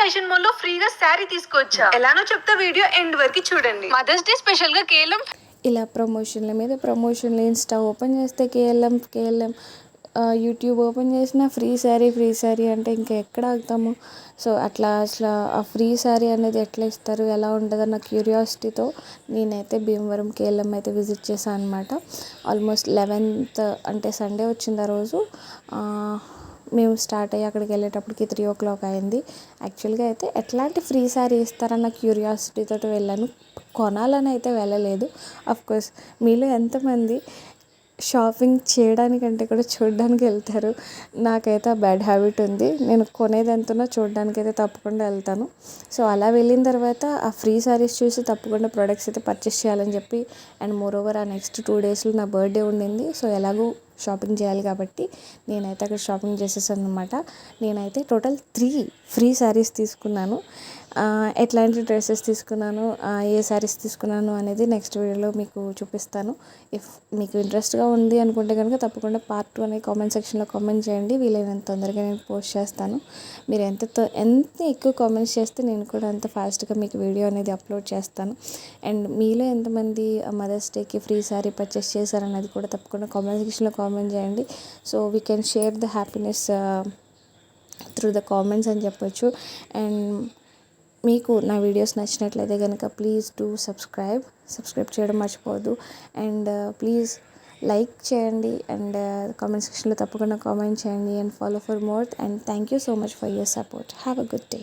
Fashion mall లో ఫ్రీగా శారీ తీసుకొచ్చా. ఎలానో చెప్తా, వీడియో ఎండ్ వరకు చూడండి. మదర్స్ డే స్పెషల్ గా కేఎల్ఎం ఇలా ప్రమోషన్ల మీద ప్రమోషన్లు, ఇన్స్టా ఓపెన్ చేస్తే కేఎల్ఎం, యూట్యూబ్ ఓపెన్ చేసిన ఫ్రీ శారీ అంటే ఇంకా ఎక్కడ ఆగుతాము. సో అట్లా అసలు ఆ ఫ్రీ శారీ అనేది ఎట్లా ఇస్తారు, ఎలా ఉంటుందన్న క్యూరియాసిటీతో నేనైతే భీమవరం కేఎల్ఎం అయితే విజిట్ చేశాను అనమాట. ఆల్మోస్ట్ 11th అంటే సండే వచ్చింది ఆ రోజు. మేము స్టార్ట్ అయ్యి అక్కడికి వెళ్ళేటప్పటికి 3 o'clock అయింది. యాక్చువల్గా అయితే ఎట్లాంటి ఫ్రీ శారీ ఇస్తారన్న క్యూరియాసిటీతో వెళ్ళాను, కొనాలని అయితే వెళ్ళలేదు. అఫ్కోర్స్ మీలో ఎంతమంది షాపింగ్ చేయడానికంటే కూడా చూడడానికి వెళ్తారు? నాకైతే ఆ బ్యాడ్ హ్యాబిట్ ఉంది. నేను కొనేది ఎంతనో చూడడానికి అయితే తప్పకుండా వెళ్తాను. సో అలా వెళ్ళిన తర్వాత ఆ ఫ్రీ శారీస్ చూసి తప్పకుండా ప్రొడక్ట్స్ అయితే పర్చేస్ చేయాలని చెప్పి, అండ్ మోర్ ఓవర్ ఆ నెక్స్ట్ 2 daysలో నా బర్త్డే ఉండింది. సో ఎలాగో షాపింగ్ చేయాలి కాబట్టి నేనైతే అక్కడ షాపింగ్ చేసేసాను అనమాట. నేనైతే టోటల్ 3 ఫ్రీ శారీస్ తీసుకున్నాను. ఎట్లాంటి డ్రెస్సెస్ తీసుకున్నాను, ఏ శారీస్ తీసుకున్నాను అనేది నెక్స్ట్ వీడియోలో మీకు చూపిస్తాను. ఇఫ్ మీకు ఇంట్రెస్ట్గా ఉంది అనుకుంటే కనుక తప్పకుండా పార్ట్ 2 అనేది కామెంట్ సెక్షన్లో కామెంట్ చేయండి. వీలైనంత తొందరగా నేను పోస్ట్ చేస్తాను. మీరు ఎంత ఎక్కువ కామెంట్స్ చేస్తే నేను కూడా అంత ఫాస్ట్గా మీకు వీడియో అనేది అప్లోడ్ చేస్తాను. అండ్ మీలో ఎంతమంది మదర్స్ డేకి ఫ్రీ శారీ పర్చేస్ చేశారన్నది కూడా తప్పకుండా కామెంట్ సెక్షన్లో కామెంట్ చేయండి. So we can share the happiness through the comments అని చెప్పొచ్చు. అండ్ మీకు నా వీడియోస్ నచ్చినట్లయితే కనుక ప్లీజ్ డూ సబ్స్క్రైబ్ చేయడం మర్చిపోవద్దు. అండ్ ప్లీజ్ లైక్ చేయండి అండ్ కామెంట్ సెక్షన్లో తప్పకుండా కామెంట్ చేయండి. And follow for more. And thank you so much for your support. Have a good day.